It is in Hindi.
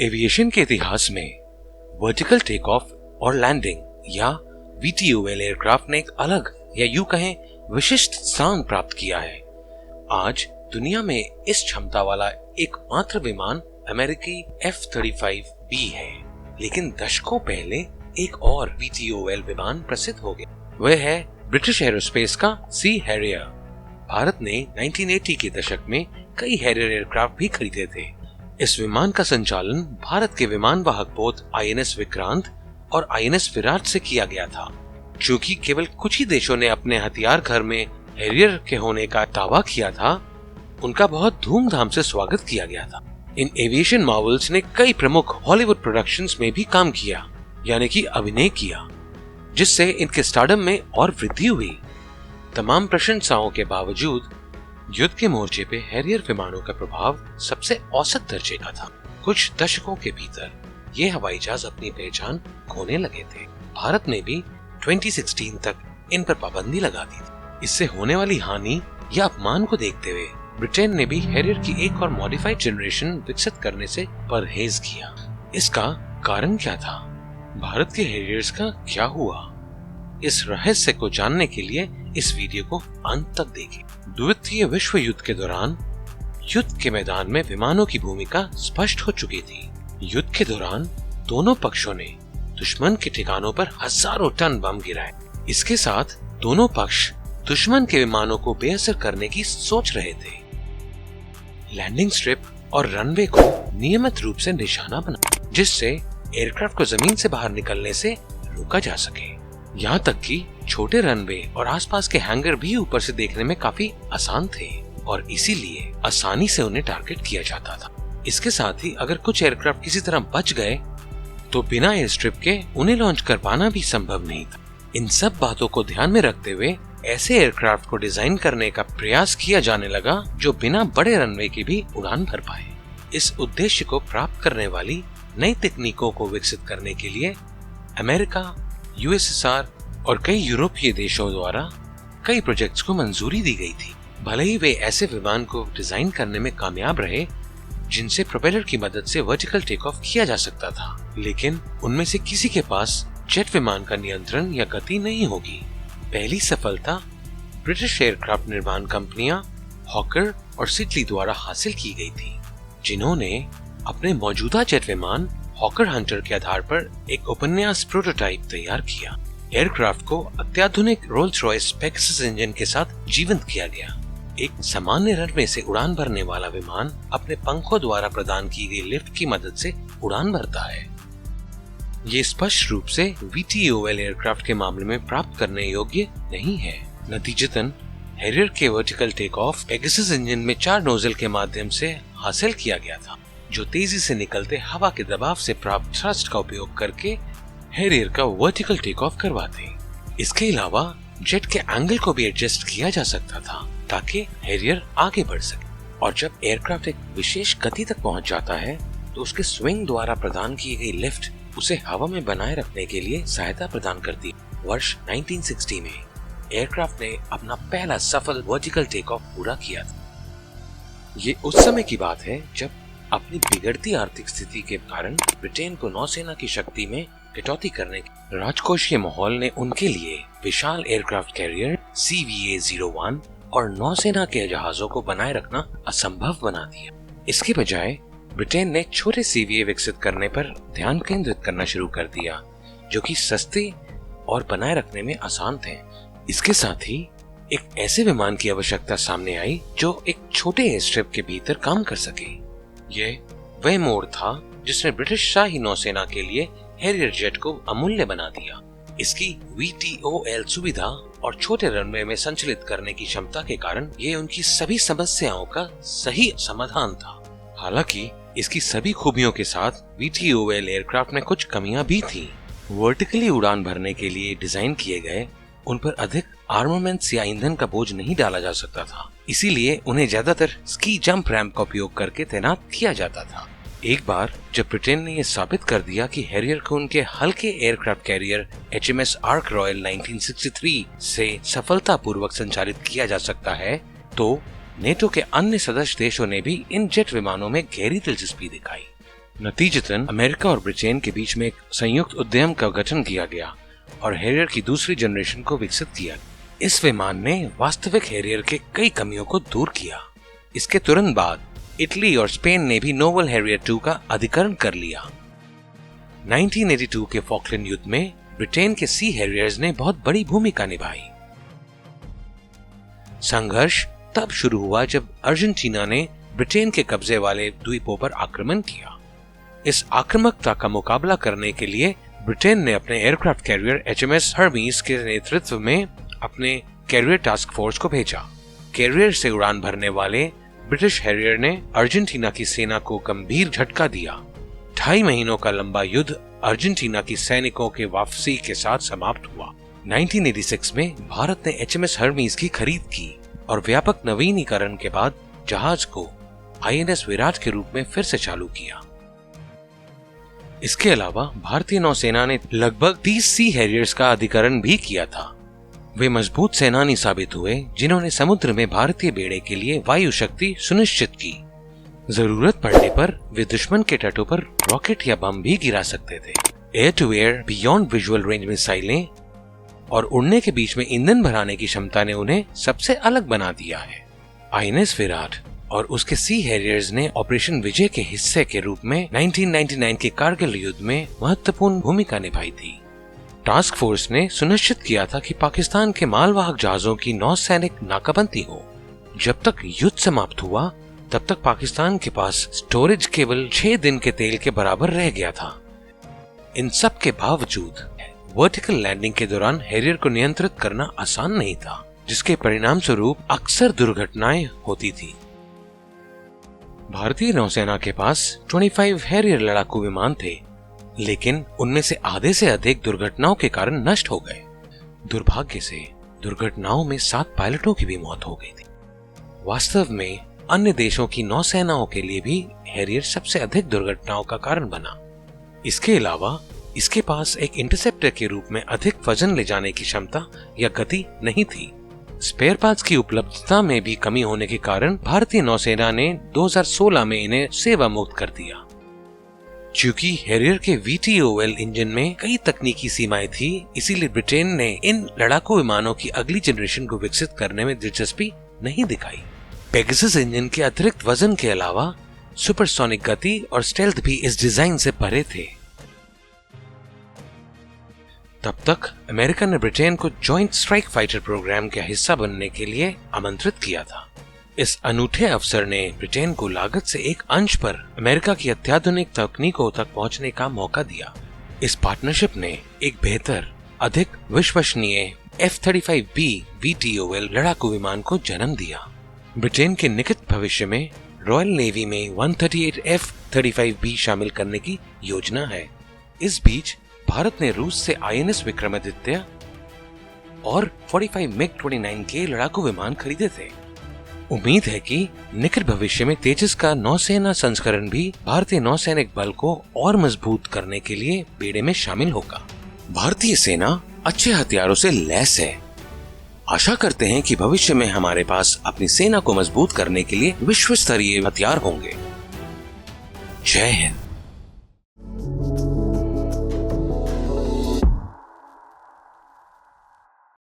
एविएशन के इतिहास में वर्टिकल टेक ऑफ और लैंडिंग या VTOL एयरक्राफ्ट ने एक अलग या यूं कहें विशिष्ट स्थान प्राप्त किया है। आज दुनिया में इस क्षमता वाला एकमात्र विमान अमेरिकी F-35B है, लेकिन दशकों पहले एक और VTOL विमान प्रसिद्ध हो गया। वह है ब्रिटिश एरोस्पेस का सी हैरियर। भारत ने 1980 के दशक में कई हैरियर एयरक्राफ्ट भी खरीदे थे। इस विमान का संचालन भारत के विमान वाहक पोत INS विक्रांत और INS विराट से किया गया था। चूंकि केवल कुछ ही देशों ने अपने हथियार घर में हैरियर के होने का दावा किया था, उनका बहुत धूमधाम से स्वागत किया गया था। इन एविएशन मार्वल्स ने कई प्रमुख हॉलीवुड प्रोडक्शंस में भी काम किया, यानी कि अभिनय किया, जिससे इनके स्टारडम में और वृद्धि हुई। तमाम प्रशंसाओं के बावजूद युद्ध के मोर्चे पे हैरियर विमानों का प्रभाव सबसे औसत दर्जे का था। कुछ दशकों के भीतर ये हवाई जहाज अपनी पहचान खोने लगे थे। भारत ने भी 2016 तक इन पर पाबंदी लगा दी थी। इससे होने वाली हानि या अपमान को देखते हुए ब्रिटेन ने भी हैरियर की एक और मॉडिफाइड जनरेशन विकसित करने से परहेज किया। इसका कारण क्या था? भारत के हैरियर्स का क्या हुआ? इस रहस्य को जानने के लिए इस वीडियो को अंत तक देखें। द्वितीय विश्व युद्ध के दौरान युद्ध के मैदान में विमानों की भूमिका स्पष्ट हो चुकी थी। युद्ध के दौरान दोनों पक्षों ने दुश्मन के ठिकानों पर हजारों टन बम गिराए। इसके साथ दोनों पक्ष दुश्मन के विमानों को बेअसर करने की सोच रहे थे। लैंडिंग स्ट्रिप और रनवे को नियमित रूप से निशाना बना, जिससे एयरक्राफ्ट को जमीन से बाहर निकलने से रोका जा सके। यहाँ तक कि छोटे रनवे और आसपास के हैंगर भी ऊपर से देखने में काफी आसान थे और इसीलिए आसानी से उन्हें टारगेट किया जाता था। इसके साथ ही अगर कुछ एयरक्राफ्ट किसी तरह बच गए तो बिना एयर स्ट्रिप के उन्हें लॉन्च कर पाना भी संभव नहीं था। इन सब बातों को ध्यान में रखते हुए ऐसे एयरक्राफ्ट को डिजाइन करने का प्रयास किया जाने लगा जो बिना बड़े रनवे की भी उड़ान भर पाए। इस उद्देश्य को प्राप्त करने वाली नई तकनीकों को विकसित करने के लिए अमेरिका, USSR और कई यूरोपीय देशों द्वारा कई प्रोजेक्ट्स को मंजूरी दी गई थी। भले ही वे ऐसे विमान को डिजाइन करने में कामयाब रहे जिनसे प्रोपेलर की मदद से वर्टिकल टेक ऑफ किया जा सकता था, लेकिन उनमें से किसी के पास जेट विमान का नियंत्रण या गति नहीं होगी। पहली सफलता ब्रिटिश एयरक्राफ्ट निर्माण कंपनियां हॉकर और सिडली द्वारा हासिल की गई थी, जिन्होंने अपने मौजूदा जेट विमान हॉकर हंटर के आधार पर एक उपन्यास प्रोटोटाइप तैयार किया। एयरक्राफ्ट को अत्याधुनिक रोल्स रॉयस पेगासस इंजन के साथ जीवंत किया गया। एक सामान्य रनवे से उड़ान भरने वाला विमान अपने पंखों द्वारा प्रदान की गई लिफ्ट की मदद से उड़ान भरता है। ये स्पष्ट रूप से VTOL एयरक्राफ्ट के मामले में प्राप्त करने योग्य नहीं है। नतीजतन हैरियर के vertical take Pegasus engine में 4 नोजल के माध्यम से हासिल किया गया था, जो तेजी से निकलते हवा के दबाव से प्राप्त थ्रस्ट का उपयोग करके हैरियर का वर्टिकल टेक ऑफ करवाते। इसके अलावा जेट के एंगल को भी एडजस्ट किया जा सकता था ताकि हैरियर आगे बढ़ सके, और जब एयरक्राफ्ट एक विशेष गति तक पहुंच जाता है तो उसके स्विंग द्वारा प्रदान की गई लिफ्ट उसे हवा में बनाए रखने के लिए सहायता प्रदान करती है। वर्ष 1960 में एयरक्राफ्ट ने अपना पहला सफल वर्टिकल टेक ऑफ पूरा किया था। ये उस समय की बात है जब अपनी बिगड़ती आर्थिक स्थिति के कारण ब्रिटेन को नौसेना की शक्ति में कटौती करने के राजकोषीय माहौल ने उनके लिए विशाल एयरक्राफ्ट कैरियर CVA-01 और नौसेना के जहाजों को बनाए रखना असंभव बना दिया। इसके बजाय ब्रिटेन ने छोटे CVA विकसित करने पर ध्यान केंद्रित करना शुरू कर दिया, जो कि सस्ते और बनाए रखने में आसान थे। इसके साथ ही एक ऐसे विमान की आवश्यकता सामने आई जो एक छोटे एयर स्ट्रिप के भीतर काम कर सके। यह वह मोड़ था जिसने ब्रिटिश शाही नौसेना के लिए हैरियर जेट को अमूल्य बना दिया। इसकी VTOL सुविधा और छोटे रनवे में संचालित करने की क्षमता के कारण ये उनकी सभी समस्याओं का सही समाधान था। हालांकि इसकी सभी खूबियों के साथ VTOL एयरक्राफ्ट में कुछ कमियां भी थीं। वर्टिकली उड़ान भरने के लिए डिजाइन किए गए उन पर अधिक आर्मामेंट्स या ईंधन का बोझ नहीं डाला जा सकता था, इसीलिए उन्हें ज्यादातर स्की जंप रैंप का उपयोग करके तैनात किया जाता था। एक बार जब ब्रिटेन ने यह साबित कर दिया कि हैरियर को उनके हल्के aircraft carrier HMS Ark Royal 1963 से सफलतापूर्वक संचालित किया जा सकता है, तो नेटो के अन्य सदस्य देशों ने भी इन जेट विमानों में गहरी दिलचस्पी दिखाई। नतीजतन अमेरिका और ब्रिटेन के बीच में एक संयुक्त उद्यम का गठन किया गया और हैरियर की दूसरी जनरेशन को विकसित किया। इस विमान ने वास्तविक हैरियर के कई कमियों को दूर किया। इसके तुरंत बाद इटली और स्पेन ने भी नोवल हैरियर 2 का अधिग्रहण कर लिया। 1982 के फॉकलैंड युद्ध में ब्रिटेन के सी हैरियर्स ने बहुत बड़ी भूमिका निभाई। संघर्ष तब शुरू हुआ जब अर्जेंटीना ने ब्रिटेन के कब्जे वाले द्वीपों पर आक्रमण किया। इस आक्रामकता का मुकाबला करने के लिए ब्रिटेन ने अपने एयरक्राफ्ट कैरियर HMS हर्मीज के नेतृत्व में अपने कैरियर टास्क फोर्स को भेजा। कैरियर से उड़ान भरने वाले ब्रिटिश हैरियर ने अर्जेंटीना की सेना को गंभीर झटका दिया। 2.5 महीनों का लंबा युद्ध अर्जेंटीना की सैनिकों के वापसी के साथ समाप्त हुआ। 1986 में भारत ने HMS हर्मीज की खरीद की और व्यापक नवीनीकरण के बाद जहाज को INS विराट के रूप में फिर से चालू किया। इसके अलावा भारतीय नौसेना ने लगभग 30 सी हैरियर्स का अधिग्रहण भी किया था। वे मजबूत सेनानी साबित हुए जिन्होंने समुद्र में भारतीय बेड़े के लिए वायु शक्ति सुनिश्चित की। जरूरत पड़ने पर वे दुश्मन के तटों पर रॉकेट या बम भी गिरा सकते थे। Air to air beyond visual range मिसाइलें और उड़ने के बीच में ईंधन भराने की क्षमता ने उन्हें सबसे अलग बना दिया है। INS विराट और उसके सी हैरियर्स ने ऑपरेशन विजय के हिस्से के रूप में 1999 के कारगिल युद्ध में महत्वपूर्ण भूमिका निभाई थी। टास्क फोर्स ने सुनिश्चित किया था कि पाकिस्तान के मालवाहक जहाजों की नौसैनिक नाकाबंदी हो। जब तक युद्ध समाप्त हुआ तब तक पाकिस्तान के पास स्टोरेज केवल 6 दिन के तेल के बराबर रह गया था। इन सब के बावजूद वर्टिकल लैंडिंग के दौरान हैरियर को नियंत्रित करना आसान नहीं था, जिसके परिणाम स्वरूप अक्सर दुर्घटनाएं होती थी। भारतीय नौसेना के पास 25 हैरियर लड़ाकू विमान थे, लेकिन उनमें से आधे से अधिक दुर्घटनाओं के कारण नष्ट हो गए। दुर्भाग्य से दुर्घटनाओं में 7 पायलटों की भी मौत हो गई थी। वास्तव में अन्य देशों की नौसेनाओं के लिए भी हैरियर सबसे अधिक दुर्घटनाओं का कारण बना। इसके अलावा इसके पास एक इंटरसेप्टर के रूप में अधिक वजन ले जाने की क्षमता या गति नहीं थी। स्पेयर पार्ट्स की उपलब्धता में भी कमी होने के कारण भारतीय नौसेना ने 2016 में इन्हें सेवा मुक्त कर दिया। चूंकि हैरियर के VTOL इंजन में कई तकनीकी सीमाएं थी, इसीलिए ब्रिटेन ने इन लड़ाकू विमानों की अगली जनरेशन को विकसित करने में दिलचस्पी नहीं दिखाई। पेगासस इंजन के अतिरिक्त वजन के अलावा सुपरसोनिक गति और स्टेल्थ भी इस डिजाइन से परे थे। तब तक अमेरिका ने ब्रिटेन को जॉइंट स्ट्राइक फाइटर प्रोग्राम का हिस्सा बनने के लिए आमंत्रित किया था। इस अनूठे अवसर ने ब्रिटेन को लागत से एक अंश पर अमेरिका की अत्याधुनिक तकनीकों तक पहुंचने का मौका दिया। इस पार्टनरशिप ने एक बेहतर, अधिक विश्वसनीय F-35B VTOL लड़ाकू विमान को जन्म दिया। ब्रिटेन के निकट भविष्य में रॉयल नेवी में 138 F-35B शामिल करने की योजना है। इस बीच भारत ने रूस से INS विक्रमादित्य और 45 MiG-29 के लड़ाकू विमान खरीदे थे। उम्मीद है कि निकट भविष्य में तेजस का नौसेना संस्करण भी भारतीय नौसैनिक बल को और मजबूत करने के लिए बेड़े में शामिल होगा। भारतीय सेना अच्छे हथियारों से लैस है। आशा करते हैं कि भविष्य में हमारे पास अपनी सेना को मजबूत करने के लिए विश्व स्तरीय हथियार होंगे। जय हिंद।